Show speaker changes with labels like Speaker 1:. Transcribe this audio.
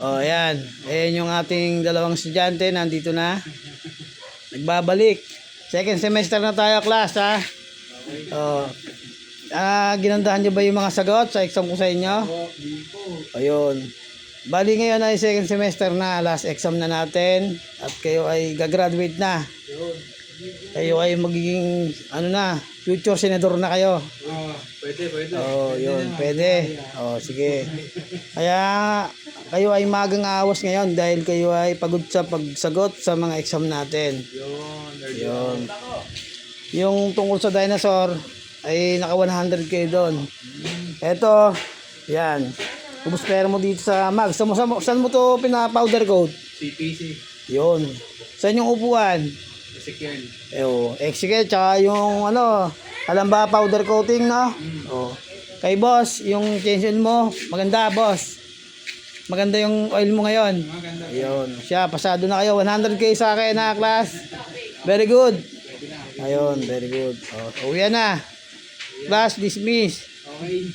Speaker 1: Oh, ayan. Ayan yung ating dalawang estudyante. Nandito na. Nagbabalik. Second semester na tayo, class, ha? Oh. Ginandahan nyo ba yung mga sagot sa exam ko sa inyo? Ayun. Bali ngayon ay second semester na. Last exam na natin. At kayo ay gagraduate na. Kayo ay magiging, future senador na kayo.
Speaker 2: Pwede.
Speaker 1: Oh, yun, pwede. Oh, sige. Kaya kayo ay magang awas ngayon dahil kayo ay pagod sa pagsagot sa mga exam natin. Yun. Yung tungkol sa dinosaur ay naka 100 kayo doon. Eto, yan. Ubus pera mo dito sa mag. Saan mo to pina-powder coat?
Speaker 2: CPC.
Speaker 1: Yun. Saan yung upuan?
Speaker 2: Ezekiel.
Speaker 1: Ezekiel, tsaka yung alam ba powder coating, no? Oh. Kay boss, yung change oil mo, maganda boss. Maganda yung oil mo ngayon.
Speaker 2: Maganda.
Speaker 1: Ayun, siya, pasado na kayo. 100k sa akin na class. Very good. Ayun, very good. Oh, uwi na. Class dismiss.
Speaker 2: Okay.